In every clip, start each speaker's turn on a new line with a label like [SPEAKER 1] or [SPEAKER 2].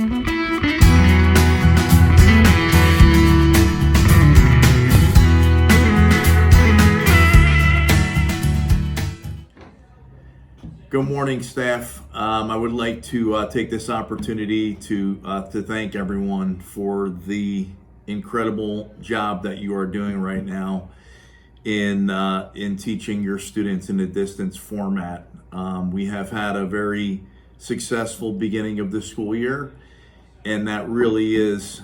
[SPEAKER 1] Good morning, staff. I would like to take this opportunity to thank everyone for the incredible job that you are doing right now in teaching your students in a distance format. We have had a very successful beginning of the school year, and that really is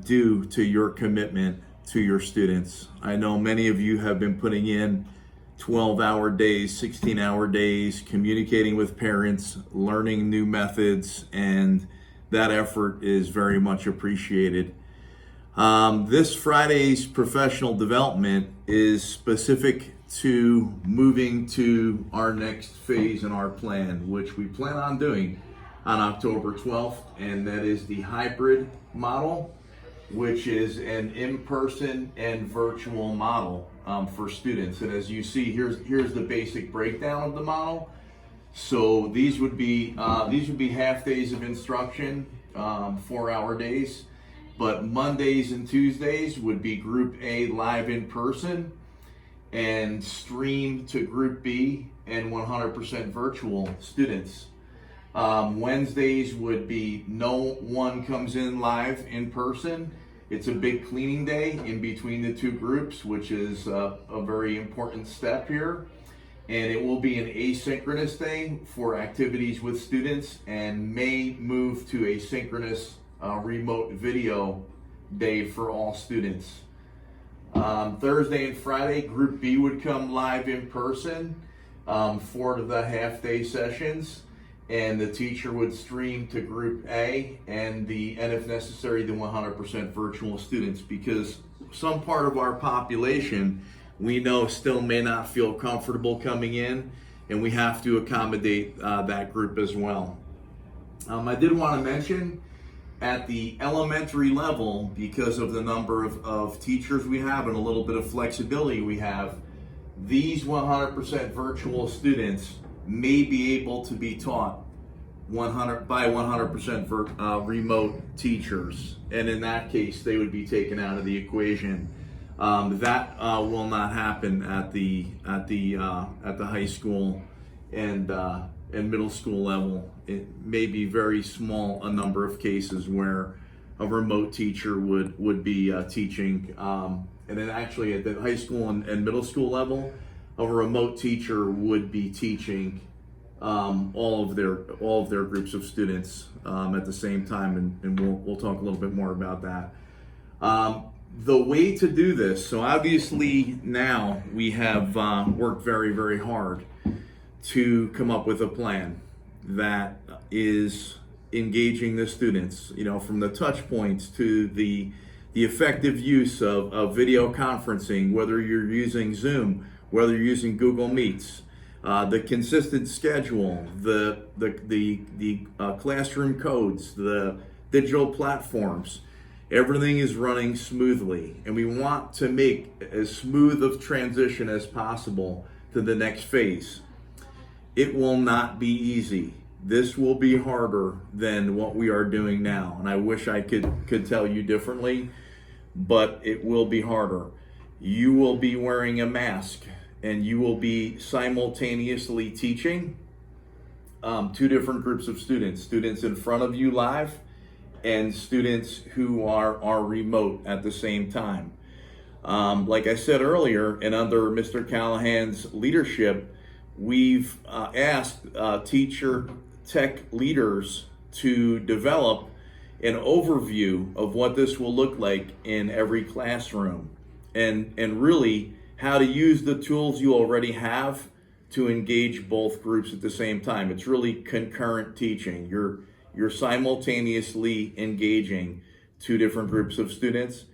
[SPEAKER 1] due to your commitment to your students. I know many of you have been putting in 12-hour days, 16-hour days, communicating with parents, learning new methods, and that effort is very much appreciated. This Friday's professional development is specific to moving to our next phase in our plan, which we plan on doing on October 12th, and that is the hybrid model, which is an in-person and virtual model for students. And as you see, here's the basic breakdown of the model. So these would be half days of instruction, 4-hour days, but Mondays and Tuesdays would be Group A live in person and streamed to Group B and 100% virtual students. Wednesdays would be no one comes in live in person. It's a big cleaning day in between the two groups, which is a very important step here. And it will be an asynchronous day for activities with students and may move to a synchronous remote video day for all students. Thursday and Friday, Group B would come live in person for the half-day sessions, and the teacher would stream to Group A and if necessary, the 100% virtual students, because some part of our population we know still may not feel comfortable coming in, and we have to accommodate that group as well. I did want to mention at the elementary level, because of the number of teachers we have and a little bit of flexibility we have, these 100% virtual students may be able to be taught 100% remote teachers, and in that case they would be taken out of the equation. That will not happen at the high school and middle school level. It may be very small a number of cases where a remote teacher would be teaching, and then actually at the high school and middle school level, a remote teacher would be teaching all of their groups of students at the same time, and we'll talk a little bit more about that. The way to do this, so obviously now we have worked very, very hard to come up with a plan that is engaging the students, from the touch points to the effective use of video conferencing, whether you're using Zoom, whether you're using Google Meets, the consistent schedule, the classroom codes, the digital platforms. Everything is running smoothly, and we want to make as smooth of transition as possible to the next phase. It will not be easy. This will be harder than what we are doing now, and I wish I could tell you differently, but it will be harder. You will be wearing a mask, and you will be simultaneously teaching two different groups of students in front of you live and students who are remote at the same time. Like I said earlier, and under Mr. Callahan's leadership, we've asked teacher tech leaders to develop an overview of what this will look like in every classroom, and really how to use the tools you already have to engage both groups at the same time. It's really concurrent teaching. You're simultaneously engaging two different groups of students,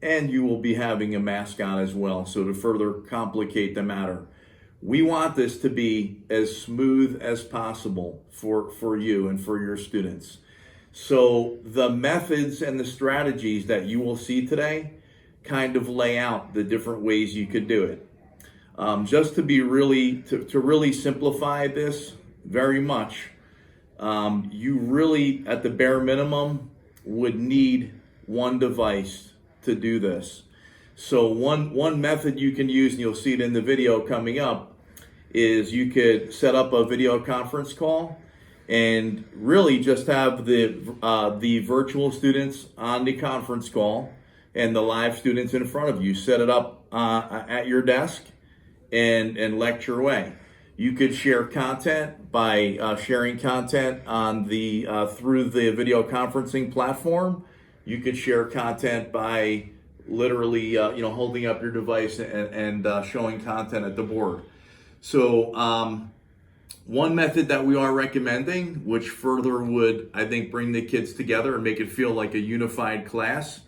[SPEAKER 1] and you will be having a mask on as well, so to further complicate the matter. We want this to be as smooth as possible for you and for your students. So the methods and the strategies that you will see today kind of lay out the different ways you could do it. Just to be really simplify this very much, you really, at the bare minimum, would need one device to do this. So one method you can use, and you'll see it in the video coming up, is you could set up a video conference call and really just have the virtual students on the conference call and the live students in front of you. Set it up at your desk and lecture away. You could share content by sharing content on through the video conferencing platform. You could share content by literally holding up your device and showing content at the board. So one method that we are recommending, which further would, I think, bring the kids together and make it feel like a unified class,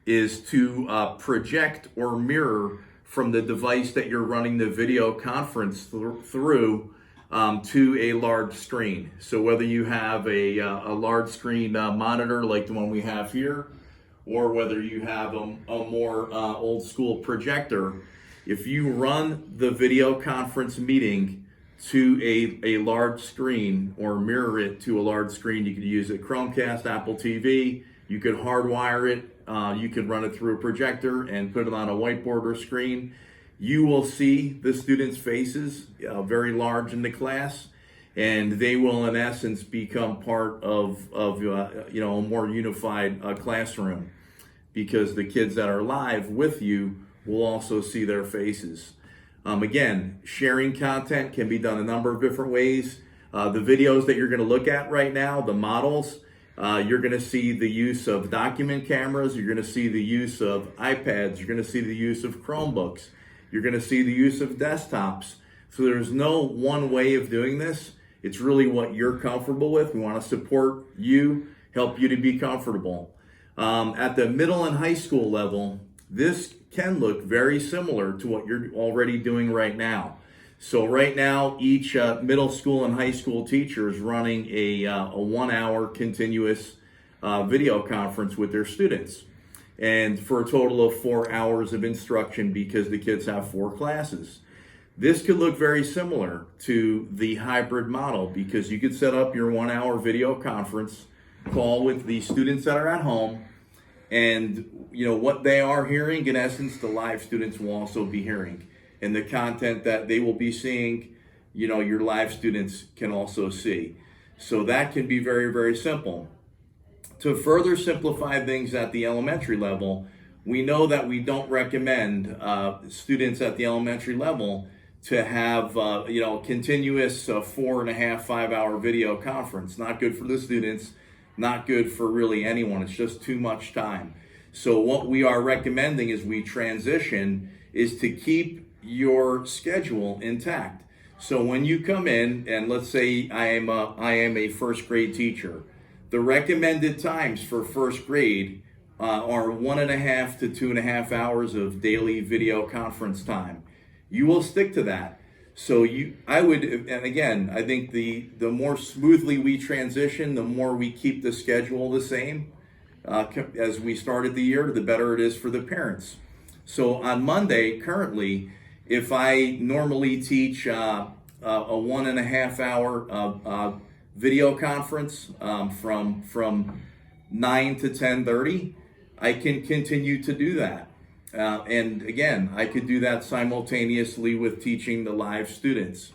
[SPEAKER 1] is to project or mirror from the device that you're running the video conference through to a large screen. So whether you have a large screen monitor like the one we have here, or whether you have a more old school projector, if you run the video conference meeting to a large screen or mirror it to a large screen, you could use a Chromecast, Apple TV, you could hardwire it, you could run it through a projector and put it on a whiteboard or screen. You will see the students' faces very large in the class, and they will in essence become part of a more unified classroom, because the kids that are live with you will also see their faces. Again, sharing content can be done a number of different ways. The videos that you're going to look at right now, the models, you're going to see the use of document cameras, you're going to see the use of iPads, you're going to see the use of Chromebooks, you're going to see the use of desktops. So there's no one way of doing this. It's really what you're comfortable with. We want to support you, help you to be comfortable. At the middle and high school level, this can look very similar to what you're already doing right now. So right now, each middle school and high school teacher is running a 1 hour continuous video conference with their students, and for a total of 4 hours of instruction, because the kids have 4 classes. This could look very similar to the hybrid model, because you could set up your 1 hour video conference call with the students that are at home, and what they are hearing, in essence, the live students will also be hearing. And the content that they will be seeing, your live students can also see. So that can be very, very simple. To further simplify things at the elementary level, we know that we don't recommend students at the elementary level to have continuous 4.5, 5 hour video conference. Not good for the students, not good for really anyone. It's just too much time. So what we are recommending as we transition is to keep your schedule intact. So when you come in, and let's say I am a first grade teacher, the recommended times for first grade are 1.5 to 2.5 hours of daily video conference time. You will stick to that. So I would, and again, I think the more smoothly we transition, the more we keep the schedule the same as we started the year, the better it is for the parents. So on Monday, currently, if I normally teach a 1.5 hour video conference from 9 to 10:30, I can continue to do that. And again, I could do that simultaneously with teaching the live students.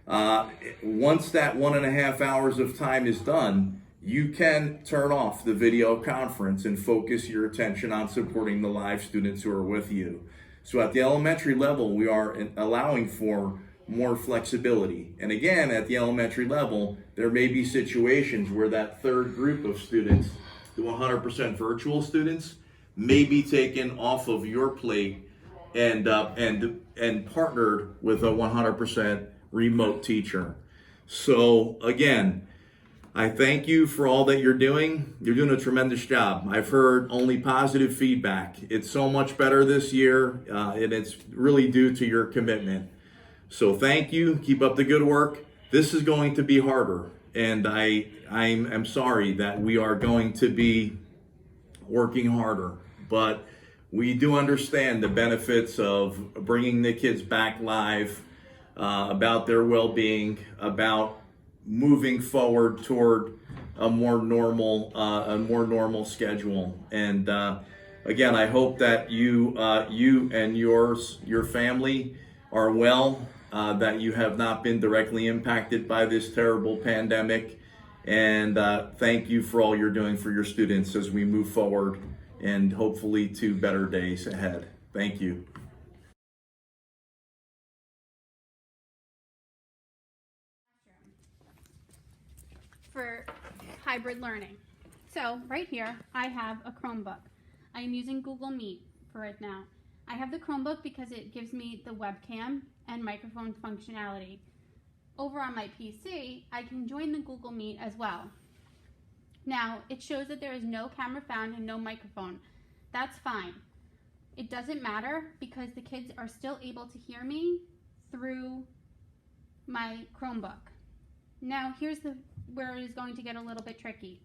[SPEAKER 1] Once that 1.5 hours of time is done, you can turn off the video conference and focus your attention on supporting the live students who are with you. So at the elementary level, we are allowing for more flexibility. And again, at the elementary level, there may be situations where that third group of students, the 100% virtual students, may be taken off of your plate and partnered with a 100% remote teacher. So again, I thank you for all that you're doing. You're doing a tremendous job. I've heard only positive feedback. It's so much better this year, and it's really due to your commitment. So thank you. Keep up the good work. This is going to be harder, and I'm sorry that we are going to be working harder, but we do understand the benefits of bringing the kids back live, about their well-being, about moving forward toward a more normal schedule. And again, I hope that you and your family are well, that you have not been directly impacted by this terrible pandemic. And thank you for all you're doing for your students as we move forward and hopefully to better days ahead. Thank you.
[SPEAKER 2] For hybrid learning. So right here, I have a Chromebook. I am using Google Meet for it now. I have the Chromebook because it gives me the webcam and microphone functionality. Over on my PC, I can join the Google Meet as well. Now, it shows that there is no camera found and no microphone. That's fine. It doesn't matter because the kids are still able to hear me through my Chromebook. Now, here's where it is going to get a little bit tricky.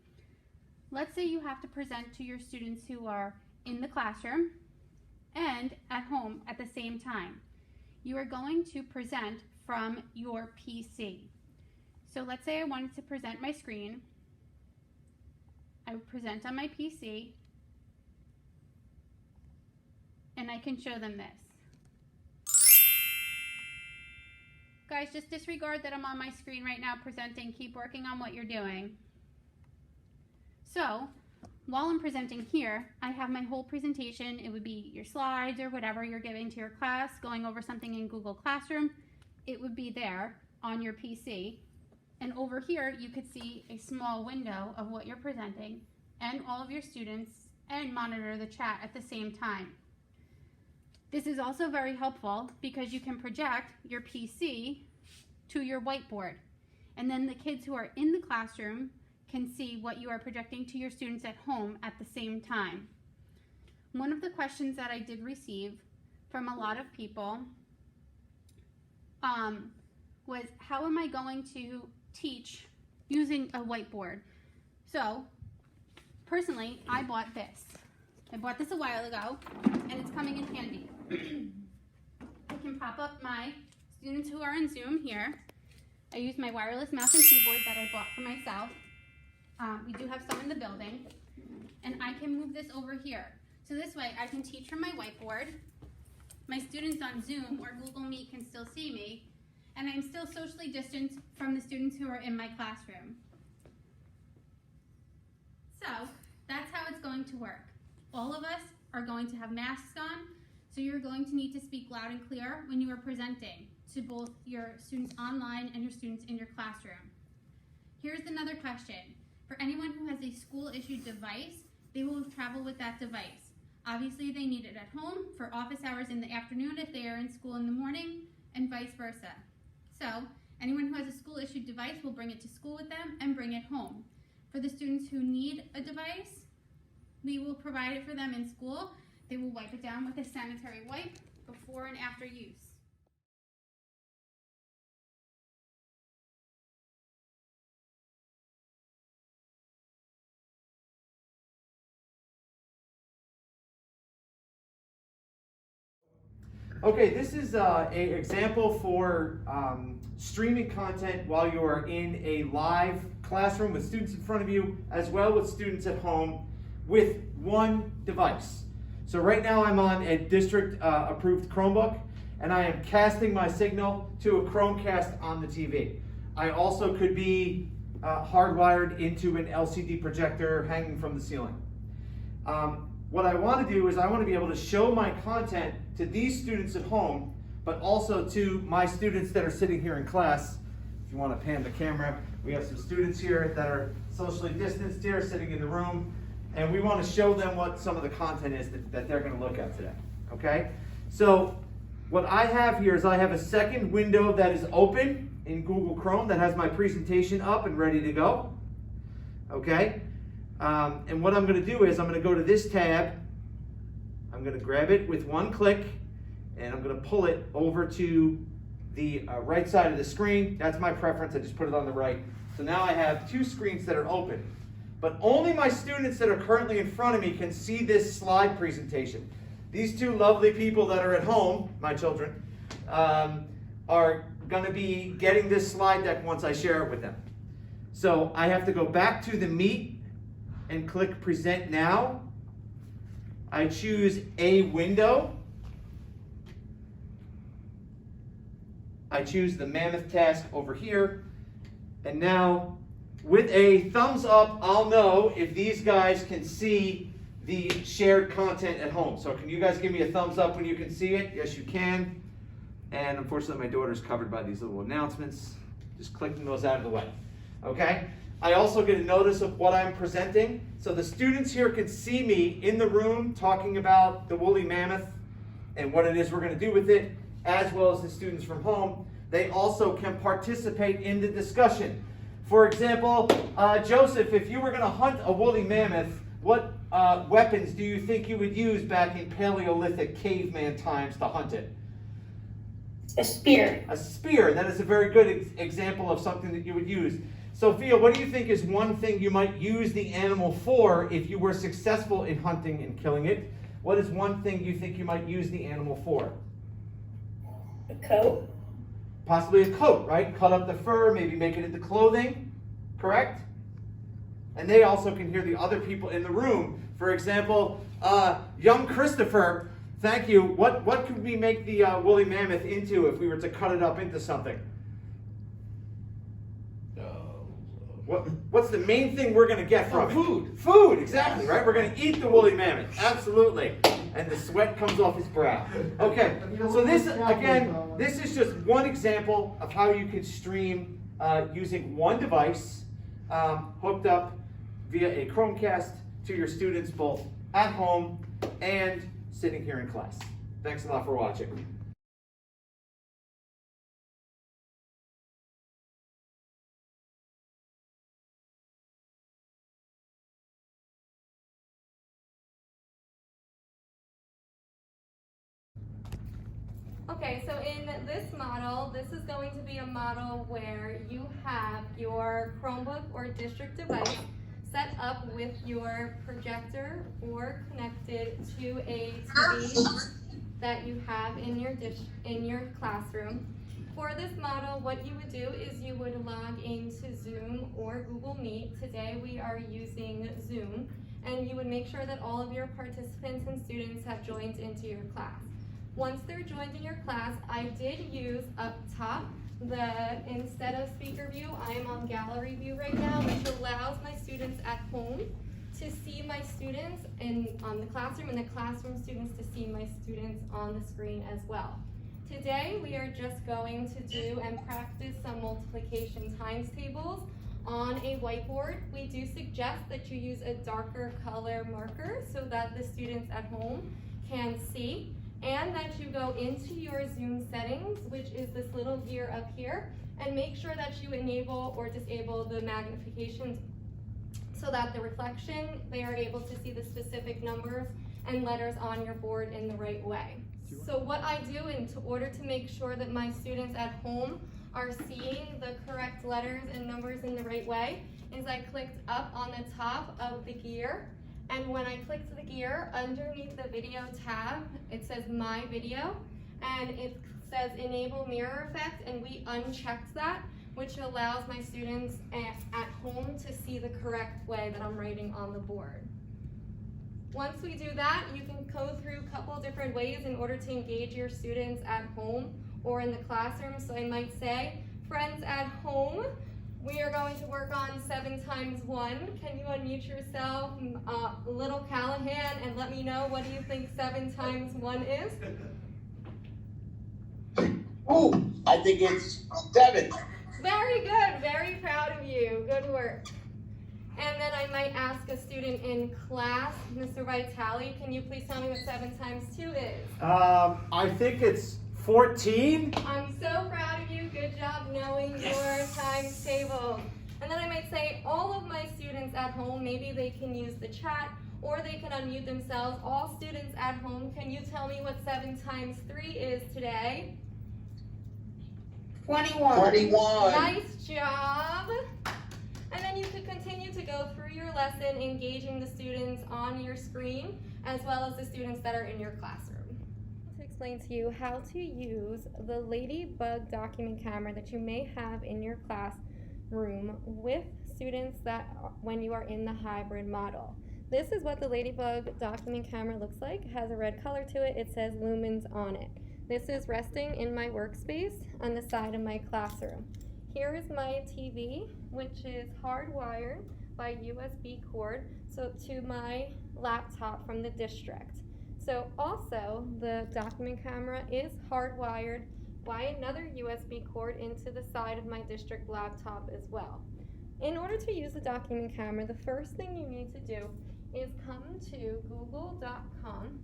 [SPEAKER 2] Let's say you have to present to your students who are in the classroom and at home at the same time. You are going to present from your PC. So let's say I wanted to present my screen. I would present on my PC and I can show them this. Guys, just disregard that I'm on my screen right now presenting. Keep working on what you're doing. So, while I'm presenting here, I have my whole presentation. It would be your slides or whatever you're giving to your class, going over something in Google Classroom. It would be there on your PC. And over here, you could see a small window of what you're presenting and all of your students and monitor the chat at the same time. This is also very helpful because you can project your PC to your whiteboard. And then the kids who are in the classroom can see what you are projecting to your students at home at the same time. One of the questions that I did receive from a lot of people was, how am I going to teach using a whiteboard? So, personally, I bought this. I bought this a while ago, and it's coming in handy. I can pop up my students who are in Zoom here. I use my wireless mouse and keyboard that I bought for myself. We do have some in the building. And I can move this over here. So this way I can teach from my whiteboard. My students on Zoom or Google Meet can still see me. And I'm still socially distanced from the students who are in my classroom. So that's how it's going to work. All of us are going to have masks on, so you're going to need to speak loud and clear when you are presenting to both your students online and your students in your classroom. Here's another question. For anyone who has a school-issued device, they will travel with that device. Obviously, they need it at home for office hours in the afternoon if they are in school in the morning, and vice versa. So, anyone who has a school-issued device will bring it to school with them and bring it home. For the students who need a device, we will provide it for them in school. They will wipe it down with a sanitary wipe before and after use.
[SPEAKER 3] Okay, this is an example for streaming content while you are in a live classroom with students in front of you, as well as students at home with one device. So right now I'm on a district approved Chromebook, and I am casting my signal to a Chromecast on the TV. I also could be hardwired into an LCD projector hanging from the ceiling. What I want to do is I want to be able to show my content to these students at home, but also to my students that are sitting here in class. If you want to pan the camera, we have some students here that are socially distanced here, sitting in the room, and we want to show them what some of the content is that they're going to look at today, okay? So what I have here is I have a second window that is open in Google Chrome that has my presentation up and ready to go, okay? And what I'm going to do is I'm going to go to this tab, I'm going to grab it with one click, and I'm going to pull it over to the right side of the screen. That's my preference, I just put it on the right. So now I have two screens that are open. But only my students that are currently in front of me can see this slide presentation. These two lovely people that are at home, my children, are going to be getting this slide deck once I share it with them. So I have to go back to the Meet and click Present Now. I choose a window. I choose the Mammoth task over here. And now, with a thumbs up, I'll know if these guys can see the shared content at home. So can you guys give me a thumbs up when you can see it? Yes, you can. And unfortunately, my daughter's covered by these little announcements. Just clicking those out of the way. Okay? I also get a notice of what I'm presenting. So the students here can see me in the room talking about the woolly mammoth and what it is we're going to do with it, as well as the students from home. They also can participate in the discussion. For example, Joseph, if you were going to hunt a woolly mammoth, what weapons do you think you would use back in Paleolithic caveman times to hunt it?
[SPEAKER 4] A spear.
[SPEAKER 3] A spear. That is a very good example of something that you would use. Sophia, what do you think is one thing you might use the animal for if you were successful in hunting and killing it? What is one thing you think you might use the animal for?
[SPEAKER 4] A coat.
[SPEAKER 3] Possibly a coat, right? Cut up the fur, maybe make it into clothing, correct? And they also can hear the other people in the room. For example, young Christopher, thank you. What could we make the woolly mammoth into if we were to cut it up into something? What's the main thing we're going to get from it?
[SPEAKER 1] Food.
[SPEAKER 3] Food, exactly, right? We're going to eat the woolly mammoth, absolutely. And the sweat comes off his brow. Okay, so this, again, this is just one example of how you can stream using one device hooked up via a Chromecast to your students both at home and sitting here in class. Thanks a lot for watching.
[SPEAKER 5] Okay, so in this model, this is going to be a model where you have your Chromebook or district device set up with your projector or connected to a TV that you have in your classroom. For this model, what you would do is you would log into Zoom or Google Meet. Today we are using Zoom, and you would make sure that all of your participants and students have joined into your class. Once they're joined in your class, I did use up top instead of speaker view, I am on gallery view right now, which allows my students at home to see my students on the classroom and the classroom students to see my students on the screen as well. Today, we are just going to do and practice some multiplication times tables on a whiteboard. We do suggest that you use a darker color marker so that the students at home can see, and that you go into your Zoom settings, which is this little gear up here, and make sure that you enable or disable the magnification so that the reflection, they are able to see the specific numbers and letters on your board in the right way. So what I do in order to make sure that my students at home are seeing the correct letters and numbers in the right way is I clicked up on the top of the gear, and when I clicked the gear, underneath the video tab, it says My Video, and it says Enable Mirror Effect, and we unchecked that, which allows my students at home to see the correct way that I'm writing on the board. Once we do that, you can go through a couple different ways in order to engage your students at home or in the classroom. So I might say, friends at home, we are going to work on 7 times 1. Can you unmute yourself, little Callahan, and let me know what do you think 7 times 1 is?
[SPEAKER 6] Oh, I think it's 7.
[SPEAKER 5] Very good, very proud of you, good work. And then I might ask a student in class, Mr. Vitale, can you please tell me what 7 times 2 is?
[SPEAKER 3] I think it's 14.
[SPEAKER 5] I'm so proud of you, good job knowing your times table. And then I might say all of my students at home, maybe they can use the chat or they can unmute themselves. All students at home, can you tell me what 7 times 3 is today?
[SPEAKER 4] 21.
[SPEAKER 6] 21.
[SPEAKER 5] Nice job. And then you could continue to go through your lesson, engaging the students on your screen, as well as the students that are in your classroom. To explain to you how to use the Ladybug document camera that you may have in your classroom with students that when you are in the hybrid model. This is what the Ladybug document camera looks like. It has a red color to it. It says Lumens on it. This is resting in my workspace on the side of my classroom. Here is my TV, which is hardwired by USB cord to my laptop from the district. So also the document camera is hardwired by another USB cord into the side of my district laptop as well. In order to use the document camera, the first thing you need to do is come to google.com.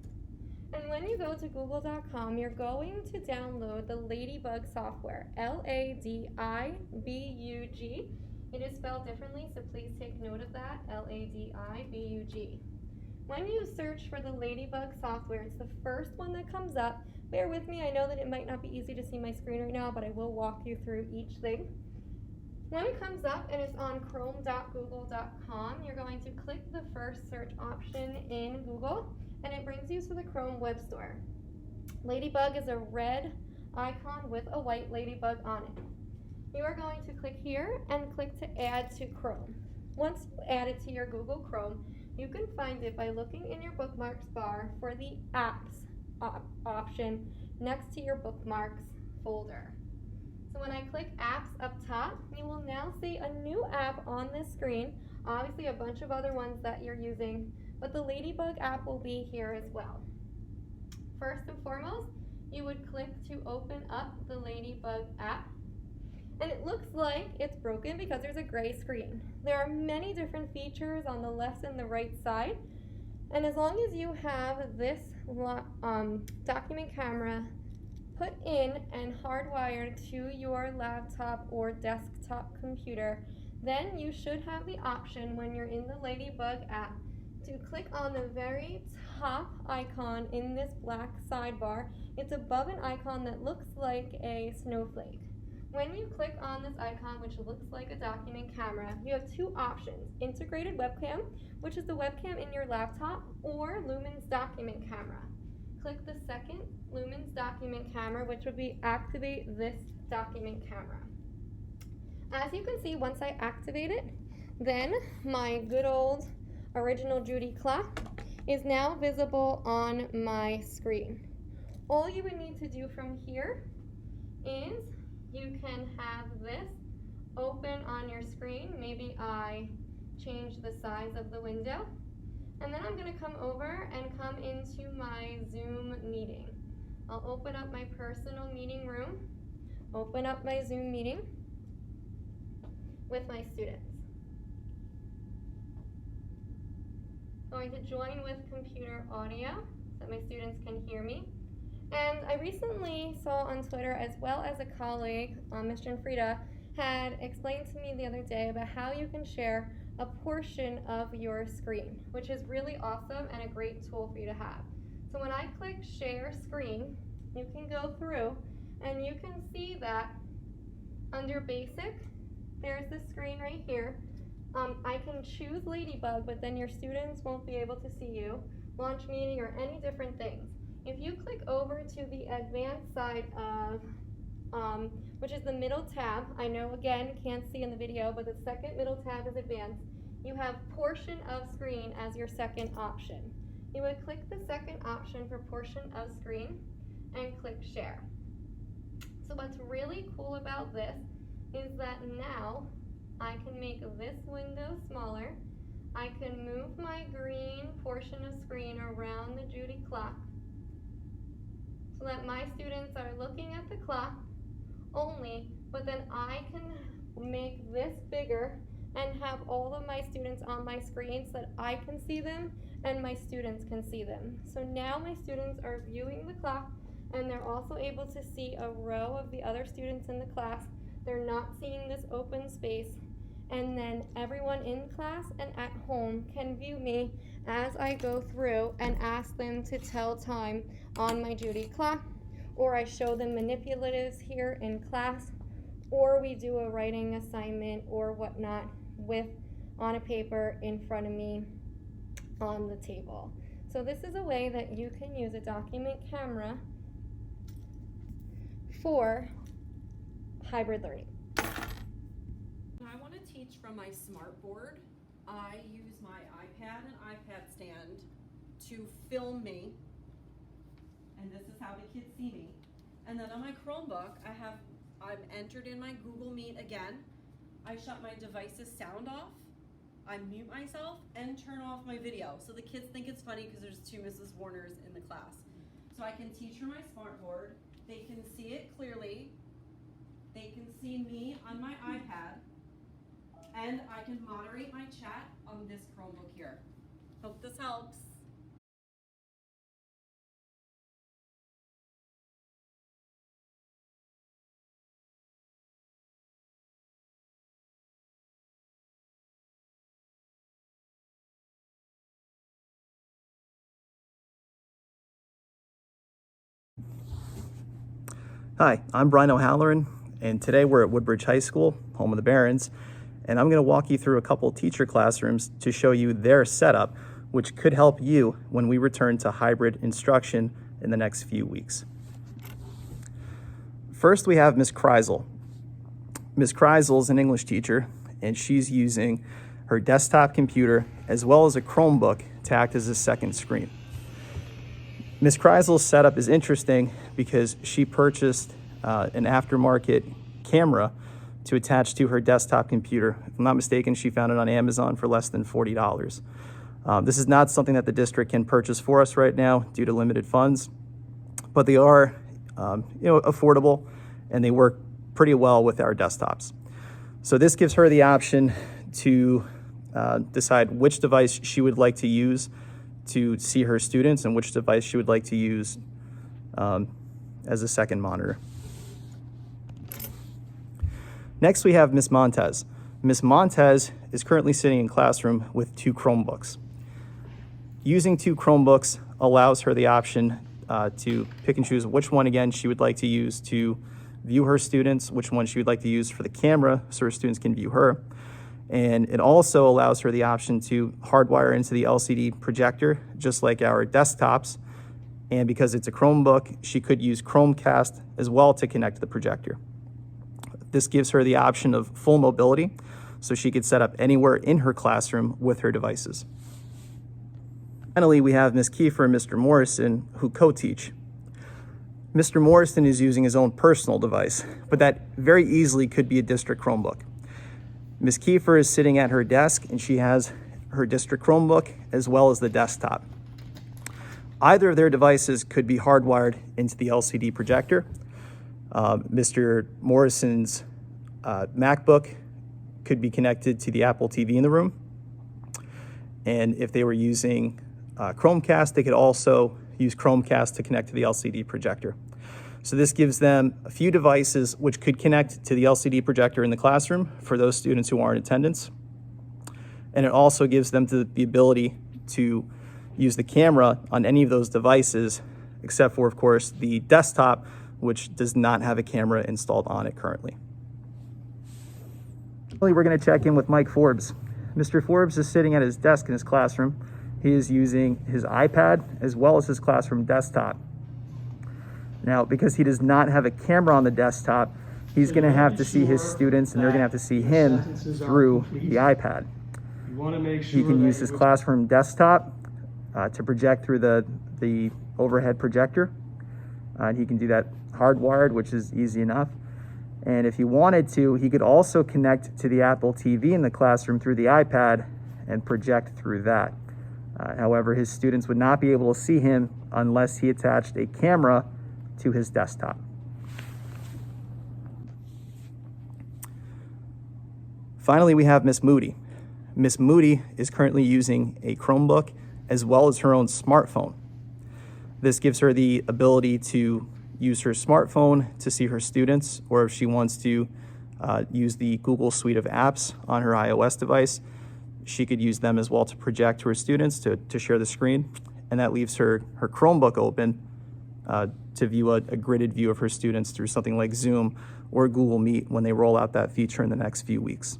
[SPEAKER 5] And when you go to google.com, you're going to download the Ladybug software, Ladibug. It is spelled differently, so please take note of that, Ladibug. When you search for the Ladybug software, it's the first one that comes up. Bear with me, I know that it might not be easy to see my screen right now, but I will walk you through each thing. When it comes up and it's on chrome.google.com, you're going to click the first search option in Google, and it brings you to the Chrome Web Store. Ladybug is a red icon with a white ladybug on it. You are going to click here and click to add to Chrome. Once you add it to your Google Chrome, you can find it by looking in your bookmarks bar for the apps option next to your bookmarks folder. So when I click apps up top, you will now see a new app on this screen, obviously a bunch of other ones that you're using, but the Ladybug app will be here as well. First and foremost, you would click to open up the Ladybug app, and it looks like it's broken because there's a gray screen. There are many different features on the left and the right side, and as long as you have this document camera put in and hardwired to your laptop or desktop computer, then you should have the option when you're in the Ladybug app to click on the very top icon in this black sidebar. It's above an icon that looks like a snowflake. When you click on this icon, which looks like a document camera, you have two options: integrated webcam, which is the webcam in your laptop, or Lumens document camera. Click the second Lumens document camera, which would be activate this document camera. As you can see, once I activate it, then my good old original Judy clock is now visible on my screen. All you would need to do from here is you can have this open on your screen. Maybe I change the size of the window. And then I'm going to come over and come into my Zoom meeting. I'll open up my personal meeting room, open up my Zoom meeting with my students. Going to join with computer audio so that my students can hear me. And I recently saw on Twitter, as well as a colleague, Ms. Janfrida, had explained to me the other day about how you can share a portion of your screen, which is really awesome and a great tool for you to have. So when I click share screen, you can go through and you can see that under basic, there's the screen right here. I can choose Ladybug, but then your students won't be able to see you, launch meeting, or any different things. If you click over to the advanced side of, which is the middle tab, I know again can't see in the video, but the second middle tab is advanced, you have portion of screen as your second option. You would click the second option for portion of screen and click share. So what's really cool about this is that now I can make this window smaller. I can move my green portion of screen around the Judy clock so that my students are looking at the clock only, but then I can make this bigger and have all of my students on my screen so that I can see them and my students can see them. So now my students are viewing the clock and they're also able to see a row of the other students in the class. They're not seeing this open space. And then everyone in class and at home can view me as I go through and ask them to tell time on my Judy clock, or I show them manipulatives here in class, or we do a writing assignment or whatnot with on a paper in front of me on the table. So this is a way that you can use a document camera for hybrid learning.
[SPEAKER 7] I want to teach teach from my smart board. I use my iPad and iPad stand to film me, and this is how the kids see me. And then on my Chromebook, I'm entered in my Google Meet again. I shut my device's sound off, I mute myself, and turn off my video. So the kids think it's funny because there's 2 Mrs. Warners in the class. So I can teach from my smart board. They can see it clearly. They can see me on my iPad. And I can moderate my chat on this Chromebook here. Hope this helps.
[SPEAKER 8] Hi, I'm Brian O'Halloran, and today we're at Woodbridge High School, home of the Barons, and I'm going to walk you through a couple teacher classrooms to show you their setup, which could help you when we return to hybrid instruction in the next few weeks. First, we have Ms. Kreisel. Ms. Kreisel is an English teacher, and she's using her desktop computer as well as a Chromebook to act as a second screen. Ms. Kreisel's setup is interesting because she purchased an aftermarket camera to attach to her desktop computer. If I'm not mistaken, she found it on Amazon for less than $40. This is not something that the district can purchase for us right now due to limited funds, but they are affordable and they work pretty well with our desktops. So this gives her the option to decide which device she would like to use to see her students and which device she would like to use as a second monitor. Next, we have Ms. Montez. Ms. Montez is currently sitting in classroom with 2 Chromebooks. Using 2 Chromebooks allows her the option to pick and choose which one, again, she would like to use to view her students, which one she would like to use for the camera so her students can view her. And it also allows her the option to hardwire into the LCD projector, just like our desktops. And because it's a Chromebook, she could use Chromecast as well to connect to the projector. This gives her the option of full mobility, so she could set up anywhere in her classroom with her devices. Finally, we have Ms. Kiefer and Mr. Morrison, who co-teach. Mr. Morrison is using his own personal device, but that very easily could be a district Chromebook. Ms. Kiefer is sitting at her desk and she has her district Chromebook as well as the desktop. Either of their devices could be hardwired into the LCD projector. Mr. Morrison's MacBook could be connected to the Apple TV in the room. And if they were using Chromecast, they could also use Chromecast to connect to the LCD projector. So this gives them a few devices which could connect to the LCD projector in the classroom for those students who aren't in attendance. And it also gives them the ability to use the camera on any of those devices, except for, of course, the desktop, which does not have a camera installed on it currently. Finally, we're going to check in with Mike Forbes. Mr. Forbes is sitting at his desk in his classroom. He is using his iPad as well as his classroom desktop. Now, because he does not have a camera on the desktop, he's going to have to see his students and they're going to have to see him through the iPad. He can use his classroom desktop to project through the overhead projector. And he can do that hardwired, which is easy enough. And if he wanted to, he could also connect to the Apple TV in the classroom through the iPad and project through that. However, his students would not be able to see him unless he attached a camera to his desktop. Finally, we have Miss Moody. Miss Moody is currently using a Chromebook as well as her own smartphone. This gives her the ability to use her smartphone to see her students, or if she wants to use the Google suite of apps on her iOS device, she could use them as well to project to her students to share the screen. And that leaves her Chromebook open to view a gridded view of her students through something like Zoom or Google Meet when they roll out that feature in the next few weeks.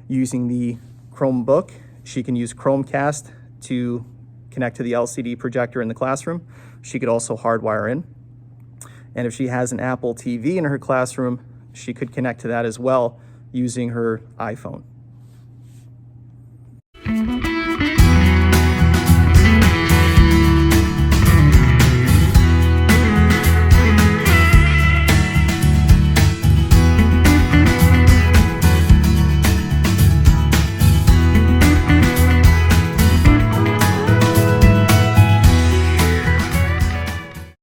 [SPEAKER 8] Using the Chromebook, she can use Chromecast to connect to the LCD projector in the classroom. She could also hardwire in. And if she has an Apple TV in her classroom, she could connect to that as well using her iPhone.